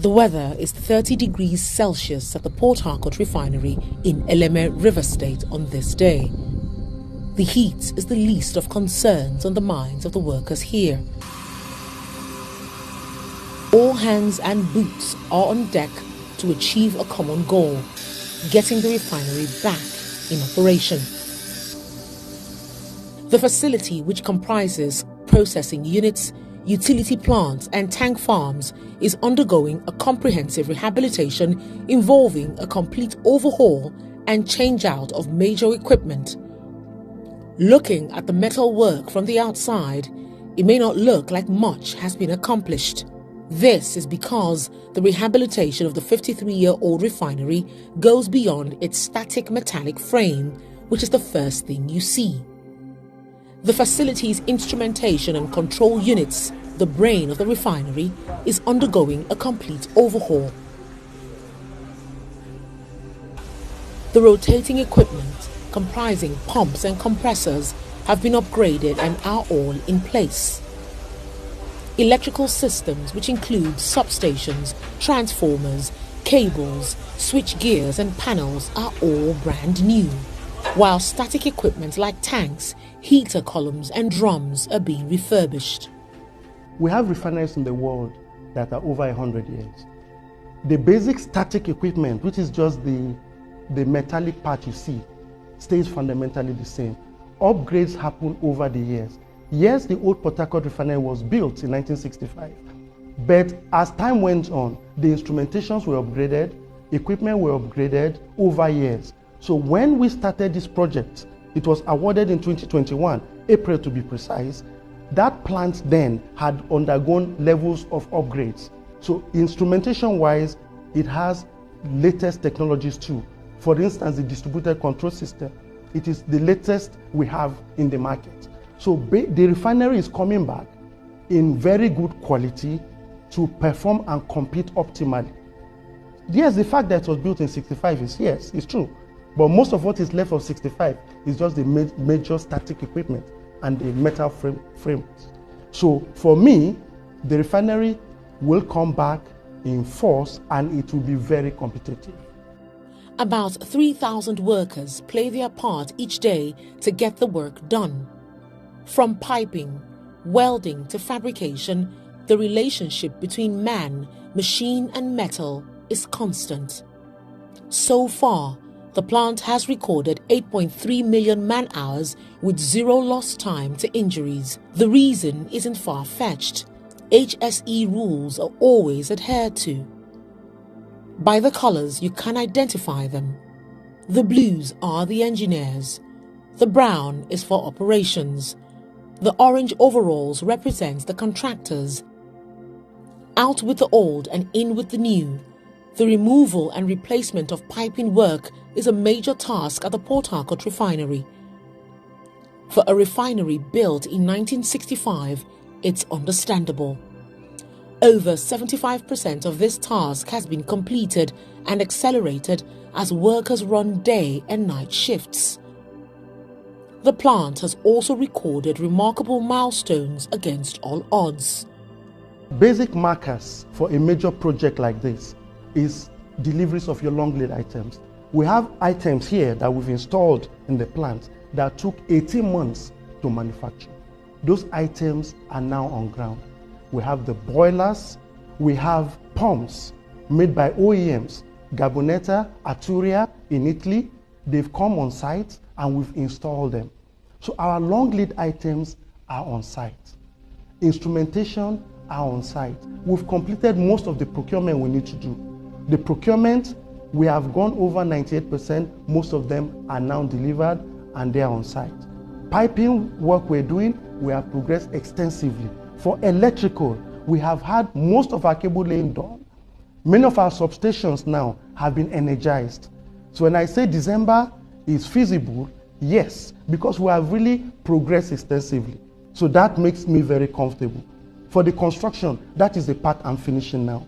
The weather is 30 degrees Celsius at the Port Harcourt Refinery in Eleme River State on this day. The heat is the least of concerns on the minds of the workers here. All hands and boots are on deck to achieve a common goal, getting the refinery back in operation. The facility, which comprises processing units, utility plants and tank farms, is undergoing a comprehensive rehabilitation involving a complete overhaul and change-out of major equipment. Looking at the metal work from the outside, it may not look like much has been accomplished. This is because the rehabilitation of the 53-year-old refinery goes beyond its static metallic frame, which is the first thing you see. The facility's instrumentation and control units, the brain of the refinery, is undergoing a complete overhaul. The rotating equipment, comprising pumps and compressors, have been upgraded and are all in place. Electrical systems, which include substations, transformers, cables, switch gears and panels, are all brand new, while static equipment like tanks, heater columns and drums are being refurbished. We have refineries in the world that are over 100 years. The basic static equipment, which is just the metallic part you see, stays fundamentally the same. Upgrades happen over the years. Yes, the old Port Harcourt refinery was built in 1965, but as time went on, the instrumentations were upgraded, equipment were upgraded over years. So when we started this project, it was awarded in 2021, April to be precise. That plant then had undergone levels of upgrades. So instrumentation-wise, it has latest technologies too. For instance, the distributed control system, it is the latest we have in the market. So the refinery is coming back in very good quality to perform and compete optimally. Yes, the fact that it was built in 65 is, yes, it's true. But most of what is left of 65 is just the major static equipment and the metal frames. So for me, the refinery will come back in force and it will be very competitive. About 3,000 workers play their part each day to get the work done. From piping, welding to fabrication, the relationship between man, machine and metal is constant. So far, the plant has recorded 8.3 million man-hours with zero lost time to injuries. The reason isn't far-fetched. HSE rules are always adhered to. By the colors, you can identify them. The blues are the engineers. The brown is for operations. The orange overalls represents the contractors. Out with the old and in with the new. The removal and replacement of piping work is a major task at the Port Harcourt Refinery. For a refinery built in 1965, it's understandable. Over 75% of this task has been completed and accelerated as workers run day and night shifts. The plant has also recorded remarkable milestones against all odds. Basic markers for a major project like this is deliveries of your long lead items. We have items here that we've installed in the plant that took 18 months to manufacture. Those items are now on ground. We have the boilers, we have pumps made by OEMs, Gabonetta, Arturia in Italy. They've come on site and we've installed them. So our long lead items are on site. Instrumentation are on site. We've completed most of the procurement we need to do. The procurement, we have gone over 98%. Most of them are now delivered and they are on site. Piping work we're doing, we have progressed extensively. For electrical, we have had most of our cable laying done. Many of our substations now have been energized. So when I say December is feasible, yes, because we have really progressed extensively. So that makes me very comfortable. For the construction, that is the part I'm finishing now.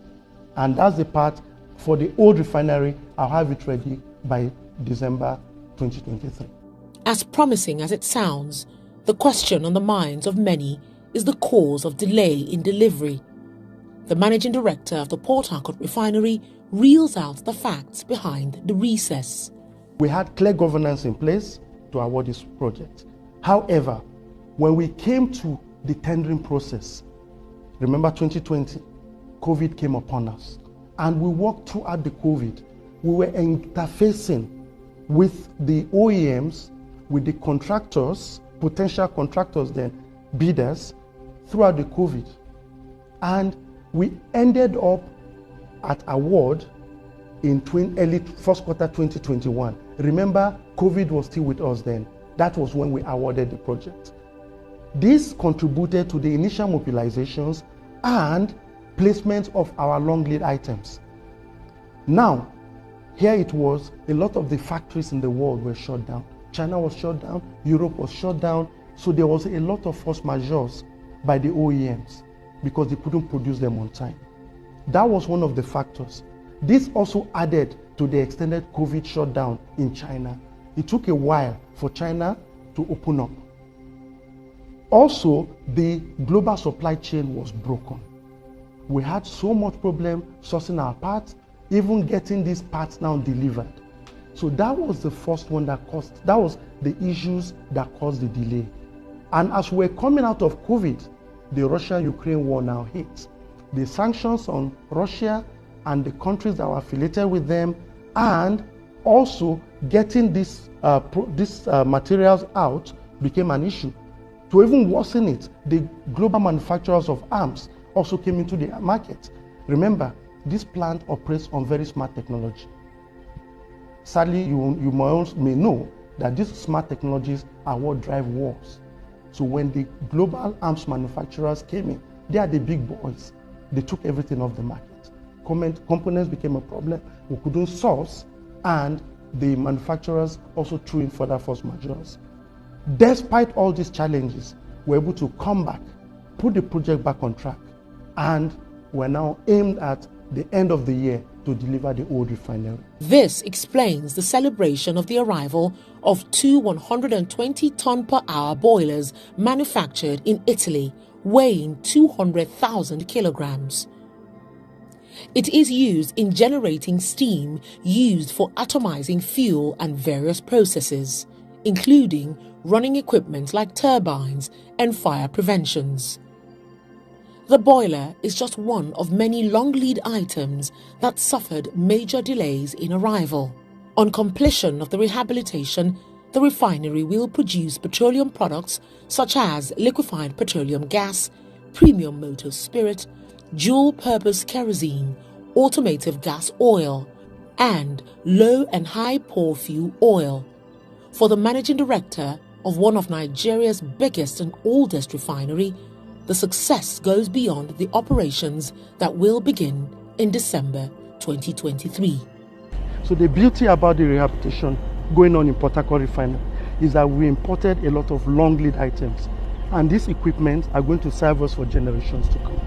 And that's the part for the old refinery. I'll have it ready by December 2023. As promising as it sounds, the question on the minds of many is the cause of delay in delivery. The managing director of the Port Harcourt Refinery reels out the facts behind the recess. We had clear governance in place to award this project. However, when we came to the tendering process, remember 2020, COVID came upon us. And we worked throughout the COVID. We were interfacing with the OEMs, with the contractors, potential contractors then, bidders, throughout the COVID. And we ended up at award in early first quarter 2021. Remember, COVID was still with us then. That was when we awarded the project. This contributed to the initial mobilizations and placement of our long lead items. Now, here it was, a lot of the factories in the world were shut down. China was shut down, Europe was shut down, so there was a lot of force majeures by the OEMs because they couldn't produce them on time. That was one of the factors. This also added to the extended COVID shutdown in China. It took a while for China to open up. Also, the global supply chain was broken. We had so much problem sourcing our parts, even getting these parts now delivered. So that was the first one that was the issues that caused the delay. And as we're coming out of COVID, the Russia-Ukraine war now hit. The sanctions on Russia and the countries that were affiliated with them, and also getting these materials out became an issue. To even worsen it, the global manufacturers of arms also came into the market. Remember, this plant operates on very smart technology. Sadly, you may know that these smart technologies are what drive wars. So when the global arms manufacturers came in, they are the big boys. They took everything off the market. Components became a problem. We couldn't source, and the manufacturers also threw in further force majeures. Despite all these challenges, we're able to come back, put the project back on track, and we're now aimed at the end of the year to deliver the old refinery. This explains the celebration of the arrival of two 120-ton per hour boilers manufactured in Italy, weighing 200,000 kilograms. It is used in generating steam used for atomizing fuel and various processes, including running equipment like turbines and fire preventions. The boiler is just one of many long lead items that suffered major delays in arrival. On completion of the rehabilitation, the refinery will produce petroleum products such as liquefied petroleum gas, premium motor spirit, dual-purpose kerosene, automotive gas oil, and low and high pore fuel oil. For the managing director of one of Nigeria's biggest and oldest refinery, the success goes beyond the operations that will begin in December 2023. So the beauty about the rehabilitation going on in Port Harcourt Refinery is that we imported a lot of long lead items, and these equipment are going to serve us for generations to come.